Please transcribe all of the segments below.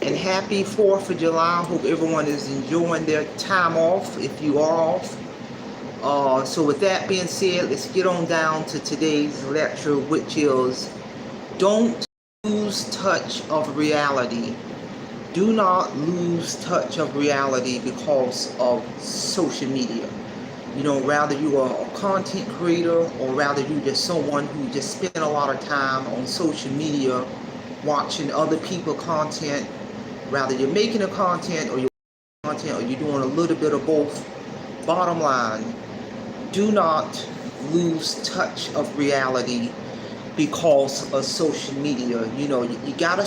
and happy 4th of July. Hope everyone is enjoying their time off, if you are off. So with that being said, let's get on down to today's lecture, which is don't lose touch of reality. Do not lose touch of reality because of social media. Rather you are a content creator, or rather you just someone who just spend a lot of time on social media watching other people content. Rather you're making a content or you're doing a little bit of both. Bottom line, do not lose touch of reality because of social media. You gotta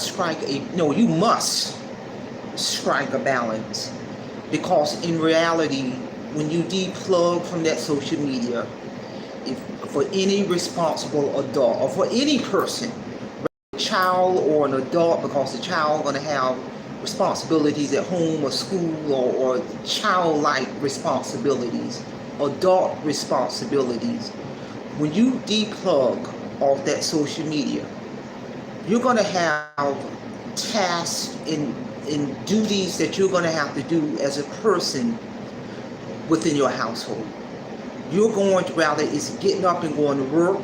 you must strike a balance, because in reality, when you deplug from that social media, for any responsible adult or for any person, a child or an adult, because the child going to have responsibilities at home or school, or childlike responsibilities, adult responsibilities. When you deplug off that social media, you're going to have tasks and duties that you're going to have to do as a person within your household. You're going to, rather is getting up and going to work,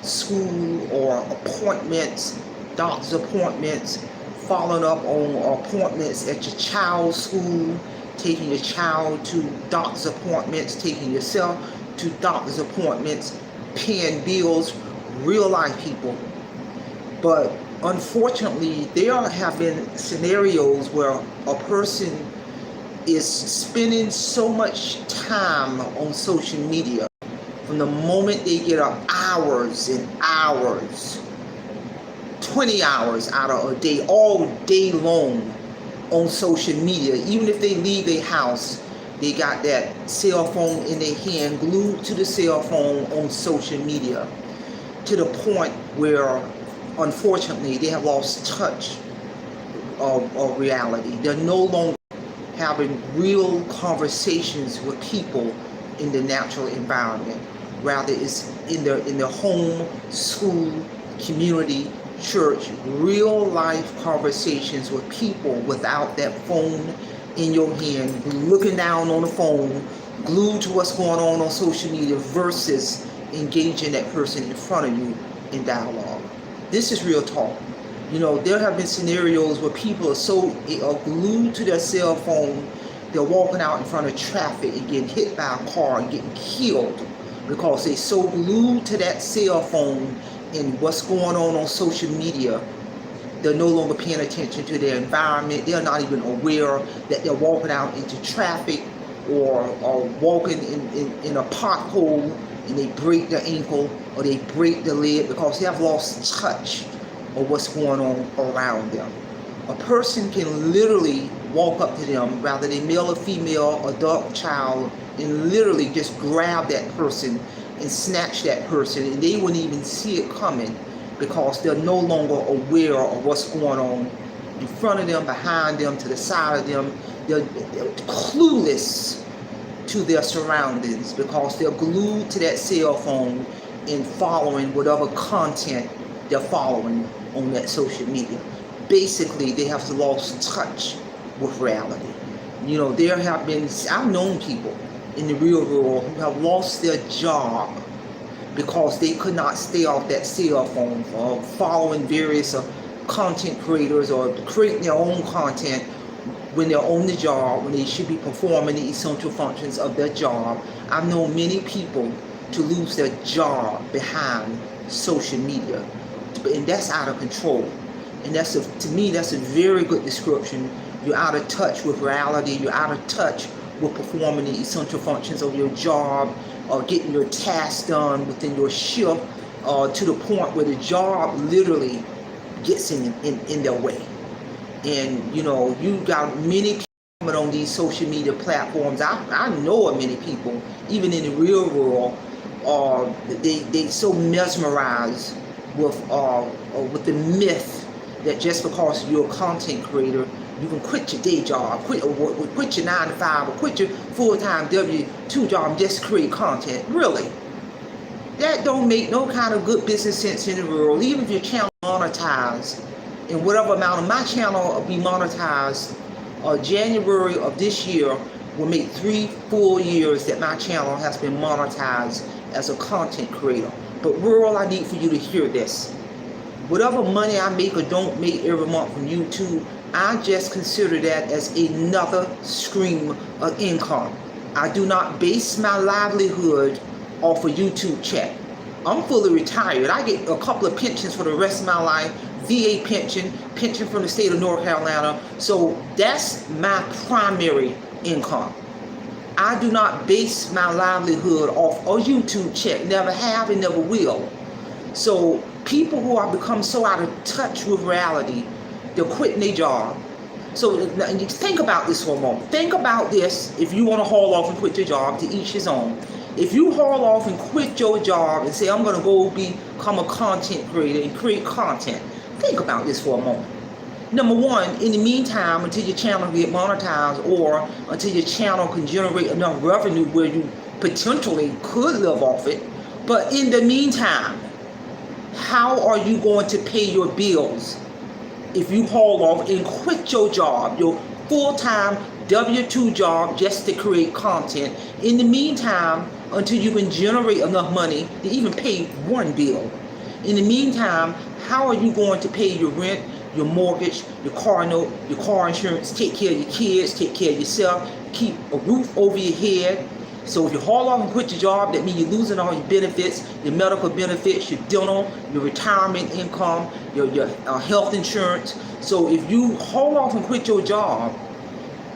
school, or appointments, doctor's appointments, following up on appointments at your child's school, taking your child to doctor's appointments, taking yourself to doctor's appointments, paying bills, real life people. But unfortunately, there have been scenarios where a person is spending so much time on social media, from the moment they get up, hours and hours, 20 hours out of a day, all day long on social media. Even if they leave their house, they got that cell phone in their hand, glued to the cell phone on social media, to the point where unfortunately they have lost touch of reality. They're no longer having real conversations with people in the natural environment. Rather, it's in their home, school, community, church, real life conversations with people without that phone in your hand, looking down on the phone, glued to what's going on social media, versus engaging that person in front of you in dialogue. This is real talk. There have been scenarios where people are so glued to their cell phone, they're walking out in front of traffic and getting hit by a car and getting killed because they're so glued to that cell phone and what's going on social media. They're no longer paying attention to their environment. They're not even aware that they're walking out into traffic or walking in a pothole, and they break their ankle or they break their leg because they have lost touch of what's going on around them. A person can literally walk up to them, rather they male or female, adult, child, and literally just grab that person and snatch that person, and they wouldn't even see it coming because they're no longer aware of what's going on in front of them, behind them, to the side of them. They're clueless to their surroundings because they're glued to that cell phone and following whatever content they're following on that social media. Basically, they have lost touch with reality. There have been, I've known people in the real world who have lost their job because they could not stay off that cell phone, following various content creators or creating their own content when they're on the job, when they should be performing the essential functions of their job. I've known many people to lose their job behind social media, and that's out of control. And to me, that's a very good description. You're out of touch with reality. You're out of touch with performing the essential functions of your job, or getting your tasks done within your shift, to the point where the job literally gets in their way. And you got many people coming on these social media platforms. I know of many people, even in the real world, they so mesmerized with the myth that just because you're a content creator, you can quit your day job, quit your 9 to 5, or quit your full-time W-2 job and just create content. Really? That don't make no kind of good business sense in the world. Even if your channel monetized and whatever amount of my channel will be monetized, January of this year will make 3 full years that my channel has been monetized as a content creator. But rural, I need for you to hear this. Whatever money I make or don't make every month from YouTube, I just consider that as another stream of income. I do not base my livelihood off a YouTube check. I'm fully retired. I get a couple of pensions for the rest of my life. VA pension, pension from the state of North Carolina. So that's my primary income. I do not base my livelihood off a YouTube check. Never have and never will. So people who have become so out of touch with reality, they're quitting their job. So think about this for a moment. Think about this. If you want to haul off and quit your job, to each his own. If you haul off and quit your job and say, I'm going to go become a content creator and create content, think about this for a moment. Number one, in the meantime, until your channel get monetized or until your channel can generate enough revenue where you potentially could live off it, but in the meantime, how are you going to pay your bills if you haul off and quit your job, your full-time W-2 job, just to create content? In the meantime, until you can generate enough money to even pay one bill. In the meantime, how are you going to pay your rent, your mortgage, your car note, your car insurance, take care of your kids, take care of yourself, keep a roof over your head? So if you haul off and quit your job, that means you're losing all your benefits, your medical benefits, your dental, your retirement income, your health insurance. So if you haul off and quit your job,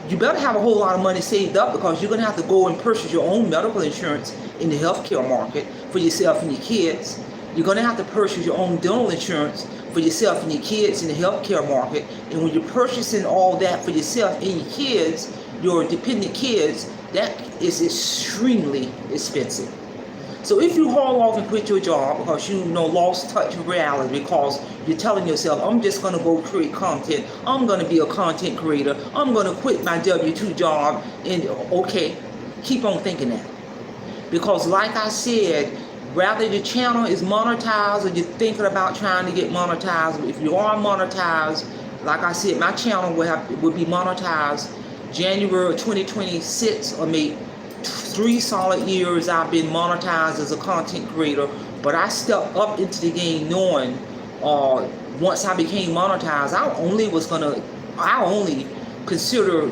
you better have a whole lot of money saved up, because you're going to have to go and purchase your own medical insurance in the healthcare market for yourself and your kids. You're going to have to purchase your own dental insurance for yourself and your kids in the healthcare market. And when you're purchasing all that for yourself and your kids, your dependent kids, that is extremely expensive. So if you haul off and quit your job because you lost touch with reality, because you're telling yourself, I'm just going to go create content, I'm going to be a content creator, I'm going to quit my W-2 job, and okay, keep on thinking that. Because like I said, whether your channel is monetized or you're thinking about trying to get monetized, if you are monetized, like I said, my channel will be monetized January 2026, or maybe 3 solid years I've been monetized as a content creator. But I stepped up into the game knowing once I became monetized, I only consider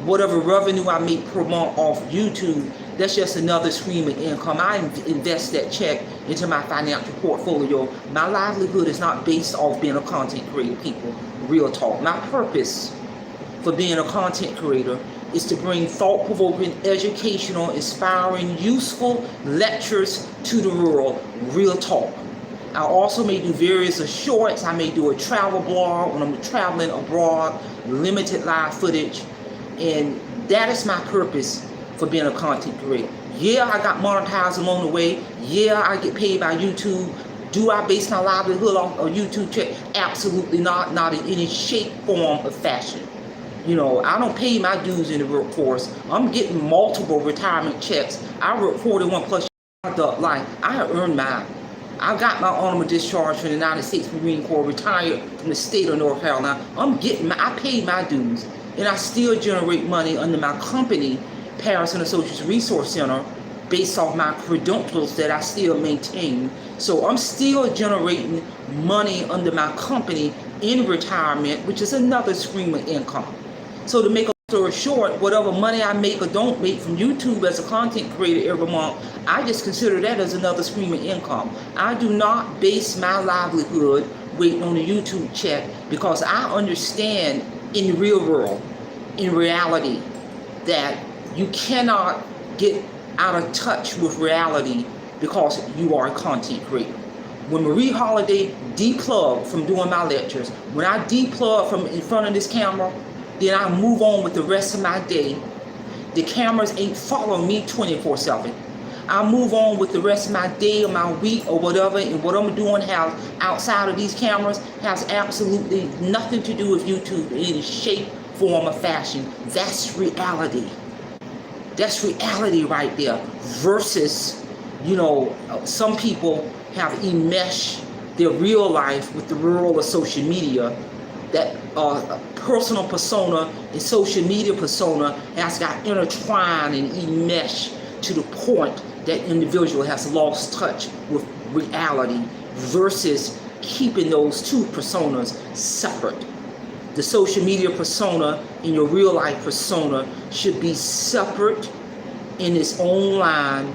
whatever revenue I make per month off YouTube, that's just another stream of income. I invest that check into my financial portfolio. My livelihood is not based off being a content creator, people. Real talk. My purpose for being a content creator is to bring thought-provoking, educational, inspiring, useful lectures to the world. Real talk. I also may do various shorts. I may do a travel blog when I'm traveling abroad, limited live footage. And that is my purpose for being a content creator. Yeah, I got monetized along the way. Yeah, I get paid by YouTube. Do I base my livelihood off a YouTube check? Absolutely not. Not in any shape, form, or fashion. I don't pay my dues in the workforce. I'm getting multiple retirement checks. I work 41 plus years of life. I have earned mine. I got my honorable discharge from the United States Marine Corps, retired from the state of North Carolina. I paid my dues, and I still generate money under my company, Parents and Associates Resource Center, based off my credentials that I still maintain. So I'm still generating money under my company in retirement, which is another stream of income. So to make a story short, whatever money I make or don't make from YouTube as a content creator every month, I just consider that as another stream of income. I do not base my livelihood waiting on a YouTube check, because I understand in the real world, in reality, that you cannot get out of touch with reality because you are a content creator. When Marie Holiday deplugged from doing my lectures, when I deplug from in front of this camera, then I move on with the rest of my day. The cameras ain't following me 24/7. I move on with the rest of my day or my week or whatever, and what I'm doing outside of these cameras has absolutely nothing to do with YouTube in any shape, form, or fashion. That's reality. That's reality right there. Versus, some people have enmeshed their real life with the world of social media, that personal persona and social media persona has got intertwined and enmeshed to the point that individual has lost touch with reality versus keeping those two personas separate. The social media persona and your real life persona should be separate in its own line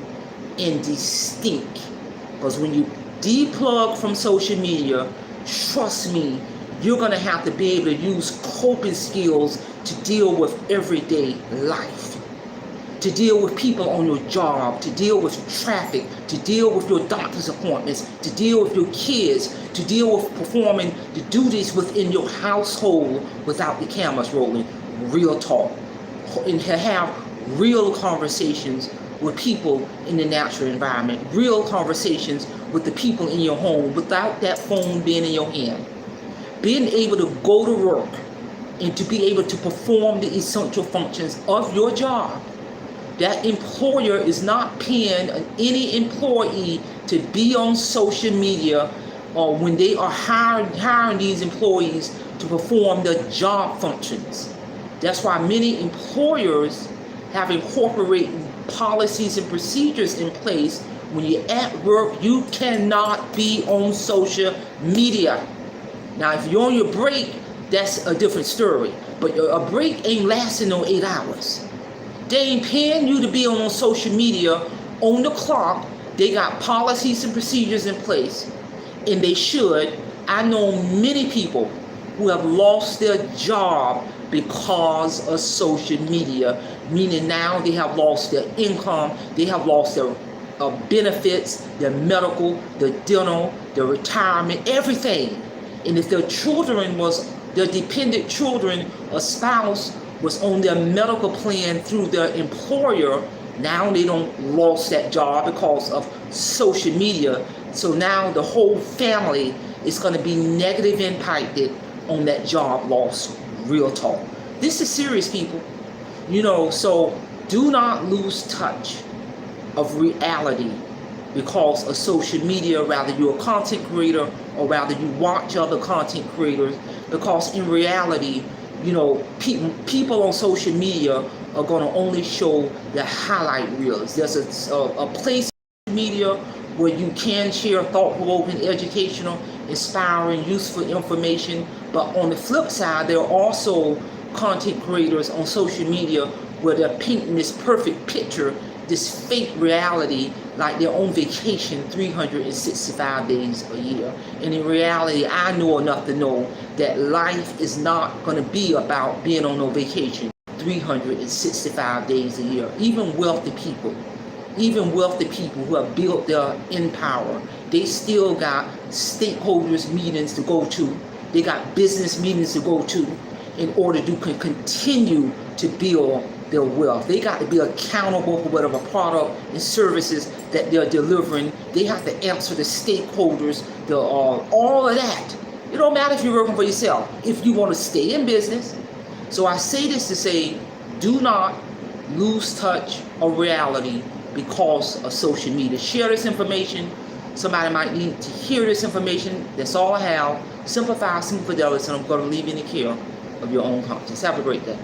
and distinct. Because when you deplug from social media, trust me, you're going to have to be able to use coping skills to deal with everyday life, to deal with people on your job, to deal with traffic, to deal with your doctor's appointments, to deal with your kids, to deal with performing the duties within your household without the cameras rolling. Real talk. And to have real conversations with people in the natural environment, real conversations with the people in your home without that phone being in your hand. Being able to go to work and to be able to perform the essential functions of your job. That employer is not paying any employee to be on social media or when they are hiring these employees to perform their job functions. That's why many employers have incorporated policies and procedures in place. When you're at work, you cannot be on social media. Now, if you're on your break, that's a different story. But a break ain't lasting no 8 hours. They ain't paying you to be on social media on the clock. They got policies and procedures in place, and they should. I know many people who have lost their job because of social media, meaning now they have lost their income, they have lost their benefits, their medical, their dental, their retirement, everything. And if their dependent children or spouse was on their medical plan through their employer, now they don't lost that job because of social media. So now the whole family is going to be negative impacted on that job loss. Real talk. This is serious, people. So do not lose touch of reality because of social media, rather you're a content creator or rather you watch other content creators, because in reality, people on social media are going to only show the highlight reels. There's a place in media where you can share thought-provoking, educational, inspiring, useful information. But on the flip side, there are also content creators on social media where they're painting this perfect picture, this fake reality, like they're on vacation 365 days a year. And in reality, I know enough to know that life is not going to be about being on no vacation 365 days a year. Even wealthy people who have built their power, they still got stakeholders meetings to go to. They got business meetings to go to in order to continue to build their wealth. They got to be accountable for whatever product and services that they're delivering. They have to answer the stakeholders, all of that. It don't matter if you're working for yourself, if you want to stay in business. So I say this to say, do not lose touch of reality because of social media. Share this information. Somebody might need to hear this information. That's all I have. Simplify, simple fidelity, and I'm going to leave you in the care of your own conscience. Have a great day.